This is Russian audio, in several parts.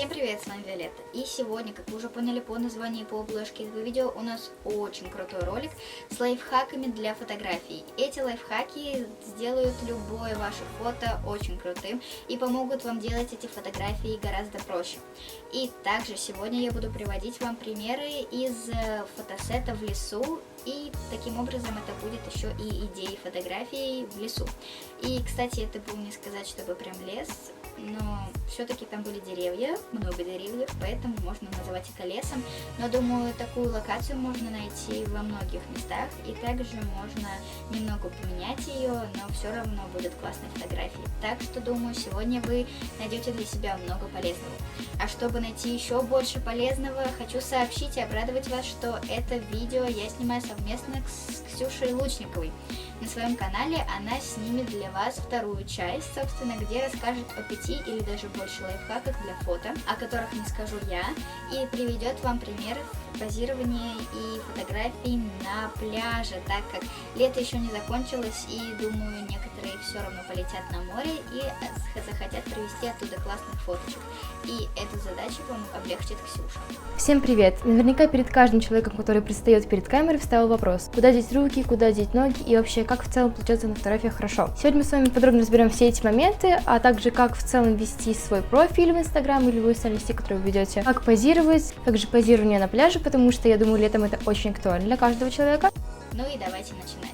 Всем привет, с вами Виолетта. И сегодня, как вы уже поняли по названию и по обложке этого видео, у нас очень крутой ролик с лайфхаками для фотографий. Эти лайфхаки сделают любое ваше фото очень крутым и помогут вам делать эти фотографии гораздо проще. И также сегодня я буду приводить вам примеры из фотосета в лесу, и таким образом это будет еще и идеи фотографий в лесу. И, кстати, это был не сказать, чтобы прям лес, но все-таки там были деревья, много деревьев, поэтому можно называть это лесом. Но думаю, такую локацию можно найти во многих местах, и также можно немного поменять ее, но все равно будут классные фотографии. Так что думаю, сегодня вы найдете для себя много полезного. А чтобы найти еще больше полезного, хочу сообщить и обрадовать вас, что это видео я снимаю совместно с Ксюшей Лучниковой. На своем канале она снимет для вас вторую часть, собственно, где расскажет о 5 или даже больше лайфхаках для фото, о которых не скажу я, и приведет вам примеры позирования и фотографий на пляже, так как лето еще не закончилось, и думаю, некоторые все равно полетят на море и захотят привезти оттуда классных фоточек. И эту задачу вам облегчит Ксюша. Всем привет! Наверняка перед каждым человеком, который предстает перед камерой, вставил вопрос: куда деть руки, куда деть ноги и вообще, как в целом получается на фотографиях хорошо. Сегодня мы с вами подробно разберем все эти моменты, а также как в целом вести свой профиль в Инстаграм или любой социальной сети, которую вы ведете, как позировать, как же позирование на пляже, потому что я думаю, летом это очень актуально для каждого человека. Ну и давайте начинать.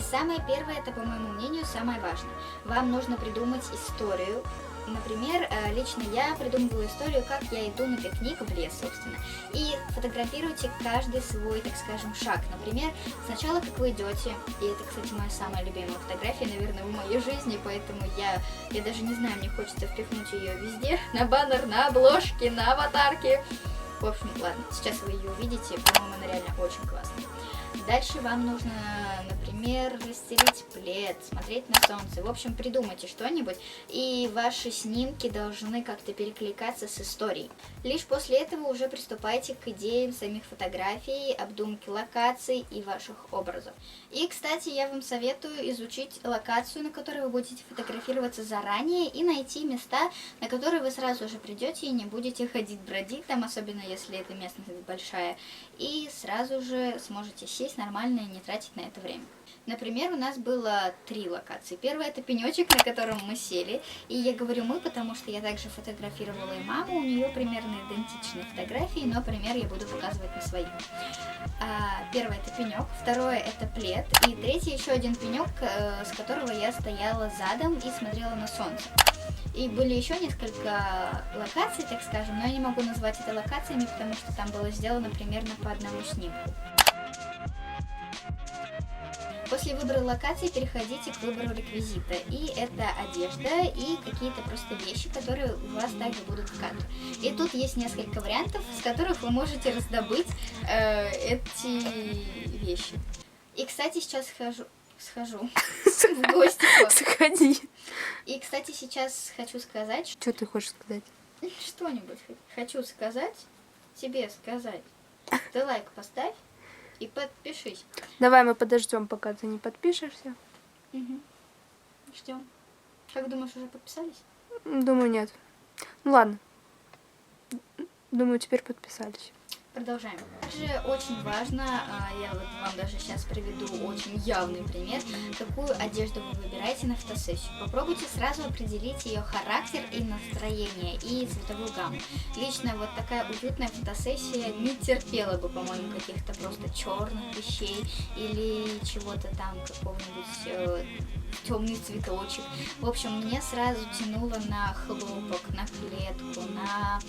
Самое первое, это, по моему мнению, самое важное. Вам нужно придумать историю. Например, лично я придумываю историю, как я иду на пикник в лес, собственно. И фотографируйте каждый свой, так скажем, шаг. Например, сначала, как вы идете, и это, кстати, моя самая любимая фотография, наверное, в моей жизни, поэтому я даже не знаю, мне хочется впихнуть ее везде, на баннер, на обложке, на аватарке. В общем, ладно, сейчас вы ее увидите, по-моему, она реально очень классная. Дальше вам нужно, например, расстелить плед, смотреть на солнце. В общем, придумайте что-нибудь, и ваши снимки должны как-то перекликаться с историей. Лишь после этого уже приступайте к идеям самих фотографий, обдумке локаций и ваших образов. И, кстати, я вам советую изучить локацию, на которой вы будете фотографироваться заранее, и найти места, на которые вы сразу же придете и не будете ходить-бродить там, особенно если эта местность большая, и сразу же сможете сесть нормально и не тратить на это время. Например, у нас было 3 локации. Первая — это пенечек, на котором мы сели. И я говорю мы, потому что я также фотографировала и маму, у нее примерно идентичные фотографии, но пример я буду показывать на своих. Первое — это пенек, второе — это плед, и третий еще один пенек, с которого я стояла задом и смотрела на солнце. И были еще несколько локаций, так скажем, но я не могу назвать это локациями, потому что там было сделано примерно по одному снимку. После выбора локации переходите к выбору реквизита. И это одежда и какие-то просто вещи, которые у вас также будут в кадре. И тут есть несколько вариантов, с которых вы можете раздобыть эти вещи. И, кстати, сейчас схожу в гости. Сходи. И, кстати, сейчас хочу сказать... Что ты хочешь сказать? Что-нибудь хочу сказать, тебе сказать. Ты лайк поставь и подпишись. Давай мы подождем, пока ты не подпишешься. Угу. Ждем. Как думаешь, уже подписались? Думаю, нет. Ну ладно. Думаю, теперь подписались. Продолжаем. Также очень важно, я вот вам даже сейчас приведу очень явный пример, какую одежду вы выбираете на фотосессию. Попробуйте сразу определить ее характер и настроение, и цветовую гамму. Лично вот такая уютная фотосессия не терпела бы, по-моему, каких-то просто черных вещей или чего-то там, какого-нибудь темный цветочек. В общем, мне сразу тянуло на хлопок, на клетку, на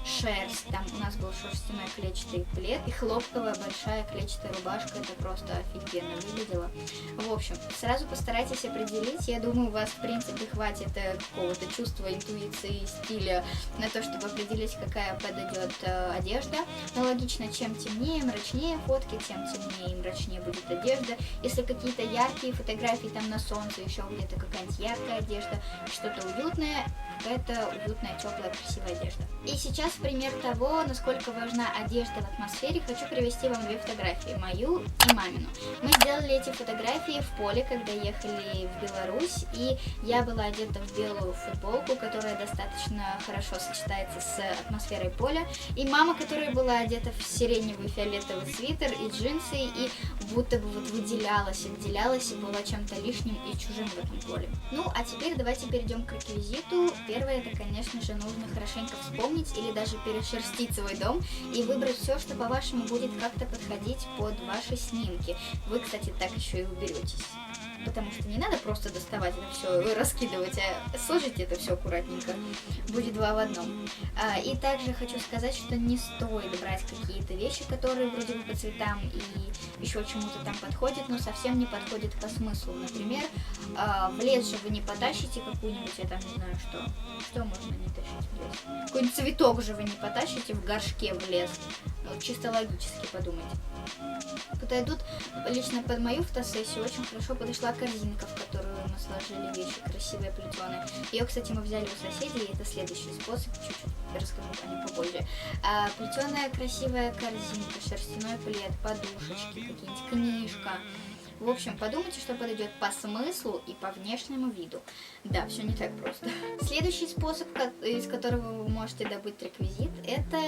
шерсть. Там у нас был шерстяной клетчатый плед и хлопковая большая клетчатая рубашка. Это просто офигенно выглядело. В общем, сразу постарайтесь определить. Я думаю, у вас, в принципе, хватит какого-то чувства, интуиции, стиля на то, чтобы определить, какая подойдет одежда. Но логично, чем темнее, мрачнее фотки, тем темнее и мрачнее будет одежда. Если какие-то яркие фотографии там на солнце, еще где-то какая-нибудь яркая одежда, что-то уютное, какая-то уютная, теплая, красивая одежда. И сейчас в пример того, насколько важна одежда в атмосфере, хочу привести вам 2 фотографии, мою и мамину. Мы сделали эти фотографии в поле, когда ехали в Беларусь, и я была одета в белую футболку, которая достаточно хорошо сочетается с атмосферой поля, и мама, которая была одета в сиреневый фиолетовый свитер и джинсы, и будто бы вот выделялась, отделялась и была чем-то лишним и чужим в этом поле. Ну, а теперь давайте перейдем к реквизиту. Первое, это, конечно же, нужно хорошенько вспомнить или даже перешерстить свой дом и выбрать все, что, по-вашему, будет как-то подходить под ваши снимки. Вы, кстати, так еще и уберетесь. Потому что не надо просто доставать это все, раскидывать, а сложить это все аккуратненько. Будет 2 в 1. И также хочу сказать, что не стоит брать какие-то вещи, которые вроде бы по цветам и еще чему-то там подходят, но совсем не подходят по смыслу. Например, в лес же вы не потащите какую-нибудь, я там не знаю что. Что можно не тащить в лес? Какой-нибудь цветок же вы не потащите в горшке в лес. Вот чисто логически подумайте. Подойдут, лично под мою фотосессию очень хорошо подошла корзинка, в которую мы сложили вещи красивые, плетеные. Ее, кстати, мы взяли у соседей, и это следующий способ, чуть-чуть расскажу о нем попозже. Плетеная красивая корзинка, шерстяной плед, подушечки, какие-нибудь, книжка. В общем, подумайте, что подойдет по смыслу и по внешнему виду. Да, все не так просто. Следующий способ, из которого вы можете добыть реквизит, это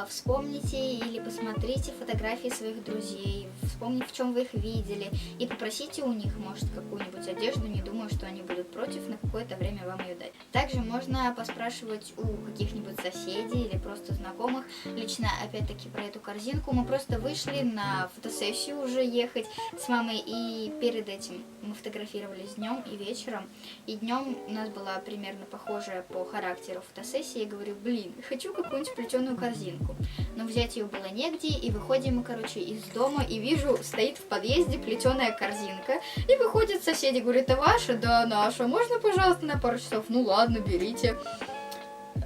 вспомните или посмотрите фотографии своих друзей, вспомните, в чем вы их видели, и попросите у них, может, какую-нибудь одежду, не думаю, что они будут против, на какое-то время вам ее дать. Также можно поспрашивать у каких-нибудь соседей или просто знакомых. Лично, опять-таки, про эту корзинку мы просто вышли на фотосессию уже ехать с мамой, и перед этим мы фотографировались днем и вечером. И днем у нас была примерно похожая по характеру фотосессия. Я говорю, блин, хочу какую-нибудь плетеную корзинку. Но взять ее было негде, и выходим мы, короче, из дома, и вижу, стоит в подъезде плетеная корзинка. И выходят соседи, говорят, это ваша? Да, наша. Можно, пожалуйста, на пару часов? Ну ладно, берите.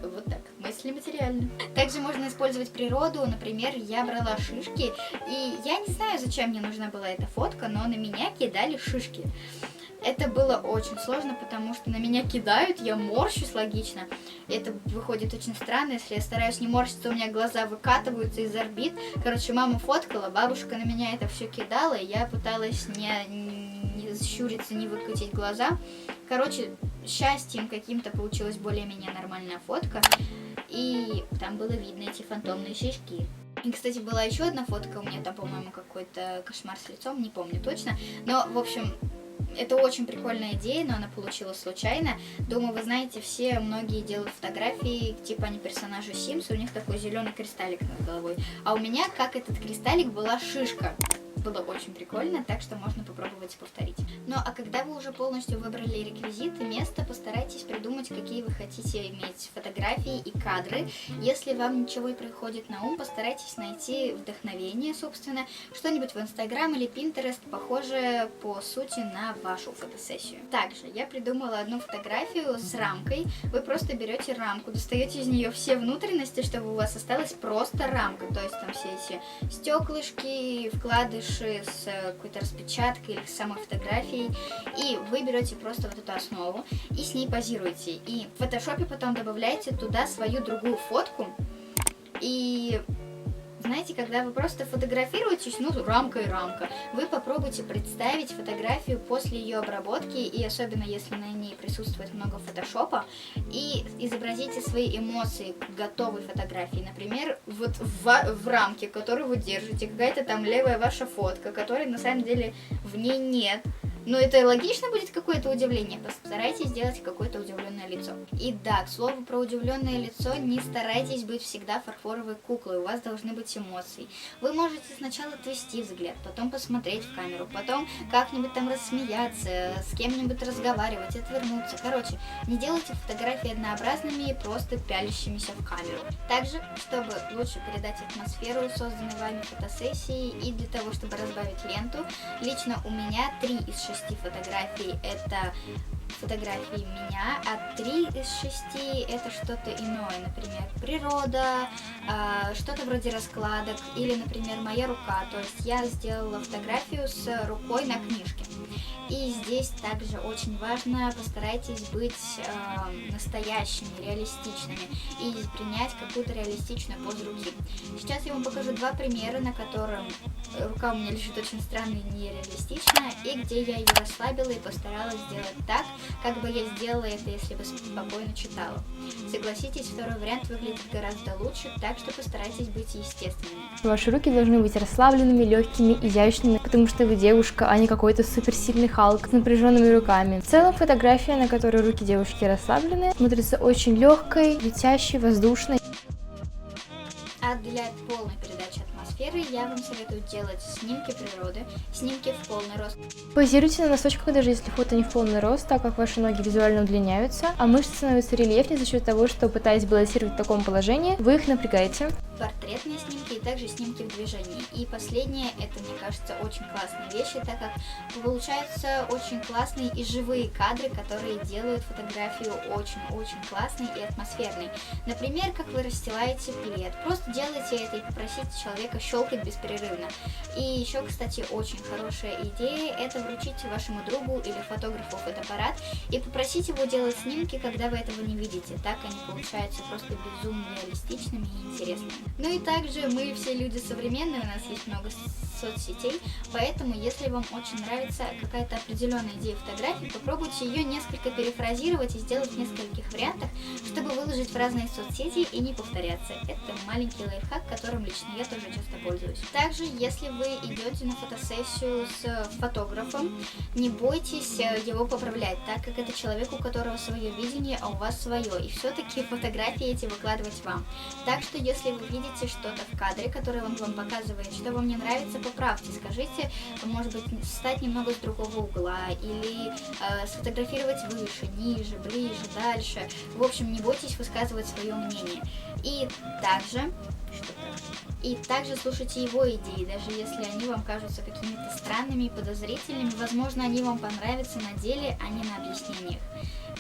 Вот так, мысли материально. Также можно использовать природу, например, я брала шишки, и я не знаю, зачем мне нужна была эта фотка, но на меня кидали шишки. Это было очень сложно, потому что на меня кидают, я морщусь логично. Это выходит очень странно, если я стараюсь не морщиться, у меня глаза выкатываются из орбит. Короче, мама фоткала, бабушка на меня это все кидала, и я пыталась не щуриться, не выкатить глаза. Короче, счастьем каким-то получилась более-менее нормальная фотка, и там было видно эти фантомные шишки. И, кстати, была еще одна фотка, у меня там, по-моему, какой-то кошмар с лицом, не помню точно, но, в общем, это очень прикольная идея, но она получилась случайно. Думаю, вы знаете, многие делают фотографии, типа они персонажи Sims, у них такой зеленый кристаллик над головой, а у меня, как этот кристаллик, была шишка. Было очень прикольно, так что можно попробовать повторить. Ну а когда вы уже полностью выбрали реквизиты, место, постарайтесь придумать, какие вы хотите иметь фотографии и кадры. Если вам ничего не приходит на ум, постарайтесь найти вдохновение, собственно, что-нибудь в Instagram или Pinterest, похожее по сути на вашу фотосессию. Также я придумала одну фотографию с рамкой. Вы просто берете рамку, достаете из нее все внутренности, чтобы у вас осталась просто рамка, то есть там все эти стеклышки, вкладыши с какой-то распечаткой или с самой фотографией, и вы берете просто вот эту основу и с ней позируете, и в фотошопе потом добавляете туда свою другую фотку. И знаете, когда вы просто фотографируетесь, ну, рамка и рамка, вы попробуйте представить фотографию после ее обработки, и особенно если на ней присутствует много фотошопа, и изобразите свои эмоции к готовой фотографии. Например, вот в рамке, которую вы держите, какая-то там левая ваша фотка, которой на самом деле в ней нет. Но это логично будет какое-то удивление. Постарайтесь сделать какое-то удивленное лицо. И да, к слову про удивленное лицо, не старайтесь быть всегда фарфоровой куклой. У вас должны быть эмоции. Вы можете сначала отвести взгляд, потом посмотреть в камеру, потом как-нибудь там рассмеяться, с кем-нибудь разговаривать, отвернуться. Короче, не делайте фотографии однообразными и просто пялящимися в камеру. Также, чтобы лучше передать атмосферу созданной вами фотосессии и для того, чтобы разбавить ленту, лично у меня 3 из 6 фотографий это фотографии меня, а 3 из 6 это что-то иное, например, природа, что-то вроде раскладок или, например, моя рука, то есть я сделала фотографию с рукой на книжке. И здесь также очень важно, постарайтесь быть настоящими, реалистичными и принять какую-то реалистичную позу руки. Сейчас я вам покажу два примера, на котором рука у меня лежит очень странно и нереалистично, и где я ее расслабила и постаралась сделать так, как бы я сделала это, если бы спокойно читала. Согласитесь, второй вариант выглядит гораздо лучше, так что постарайтесь быть естественными. Ваши руки должны быть расслабленными, легкими, изящными, потому что вы девушка, а не какой-то суперсильный Халк с напряженными руками. В целом, фотография, на которой руки девушки расслаблены, смотрится очень легкой, летящей, воздушной. А для полной передачи атмосферы я вам советую делать снимки природы, снимки в полный рост. Позируйте на носочках, даже если фото не в полный рост, так как ваши ноги визуально удлиняются, а мышцы становятся рельефнее за счет того, что, пытаясь балансировать в таком положении, вы их напрягаете. Портретные снимки и также снимки в движении. И последнее, это, мне кажется, очень классные вещи, так как получаются очень классные и живые кадры, которые делают фотографию очень-очень классной и атмосферной. Например, как вы расстилаете плед. Просто делайте это и попросите человека щелкать бесперерывно. И еще, кстати, очень хорошая идея, это вручить вашему другу или фотографу фотоаппарат и попросить его делать снимки, когда вы этого не видите. Так они получаются просто безумно реалистичными и интересными. Ну и также мы все люди современные, у нас есть много соцсетей, поэтому если вам очень нравится какая-то определенная идея фотографии, попробуйте ее несколько перефразировать и сделать в нескольких вариантах, чтобы выложить в разные соцсети и не повторяться. Это маленький лайфхак, которым лично я тоже часто пользуюсь. Также, если вы идете на фотосессию с фотографом, не бойтесь его поправлять, так как это человек, у которого свое видение, а у вас свое, и все-таки фотографии эти выкладывать вам. Так что, если вы видите что-то в кадре, которое он вам показывает, что вам не нравится, поправьте, скажите, может быть, встать немного с другого угла, или сфотографировать выше, ниже, ближе, дальше. В общем, не бойтесь высказывать свое мнение. И также слушайте его идеи, даже если они вам кажутся какими-то странными и подозрительными, возможно, они вам понравятся на деле, а не на объяснениях.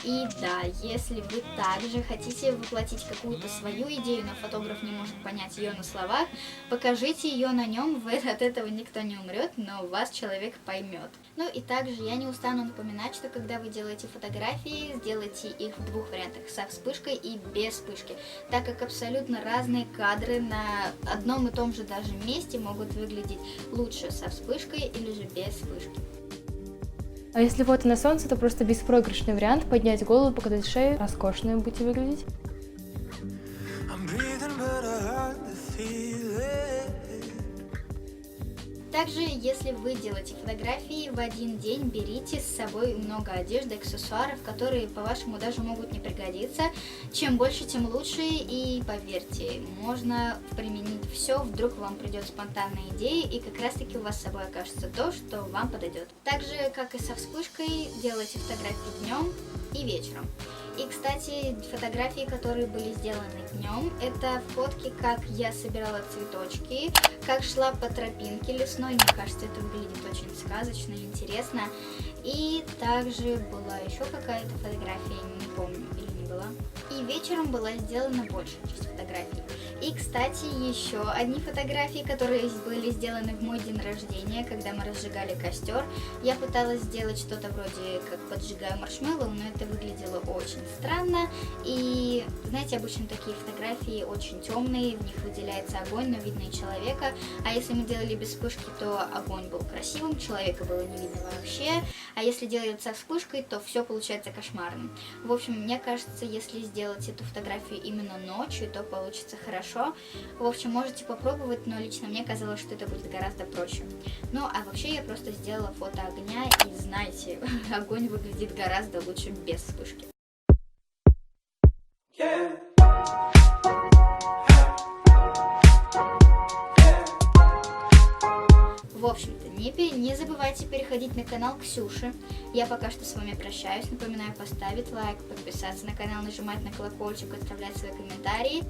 И да, если вы также хотите воплотить какую-то свою идею, но фотограф не может понять ее на словах, покажите ее на нем, от этого никто не умрет, но вас человек поймет. Ну и также я не устану напоминать, что когда вы делаете фотографии, сделайте их в двух вариантах, со вспышкой и без вспышки, так как абсолютно разные кадры на одном и том же даже месте могут выглядеть лучше со вспышкой или же без вспышки. А если фото на солнце, то просто беспроигрышный вариант: поднять голову, показать шею, роскошно будете выглядеть. Также, если вы делаете фотографии в один день, берите с собой много одежды, аксессуаров, которые, по-вашему, даже могут не пригодиться. Чем больше, тем лучше, и поверьте, можно применить все, вдруг вам придет спонтанная идея, и как раз-таки у вас с собой окажется то, что вам подойдет. Также, как и со вспышкой, делайте фотографии днем и вечером. И, кстати, фотографии, которые были сделаны днем, это фотки, как я собирала цветочки, как шла по тропинке лесной. Мне кажется, это выглядит очень сказочно и интересно. И также была еще какая-то фотография, не помню, или не была. И вечером была сделана большая часть фотографий. И, кстати, еще одни фотографии, которые были сделаны в мой день рождения, когда мы разжигали костер. Я пыталась сделать что-то вроде как поджигаю маршмеллоу, но это выглядело очень странно. И, знаете, обычно такие фотографии очень темные, в них выделяется огонь, но видно и человека. А если мы делали без вспышки, то огонь был красивым, человека было не видно вообще. А если делать со вспышкой, то все получается кошмарным. В общем, мне кажется, если сделать эту фотографию именно ночью, то получится хорошо. В общем, можете попробовать, но лично мне казалось, что это будет гораздо проще. Ну, а вообще я просто сделала фото огня, и знаете, огонь выглядит гораздо лучше без вспышки. В общем-то, не забывайте переходить на канал Ксюши. Я пока что с вами прощаюсь. Напоминаю поставить лайк, подписаться на канал, нажимать на колокольчик, оставлять свои комментарии.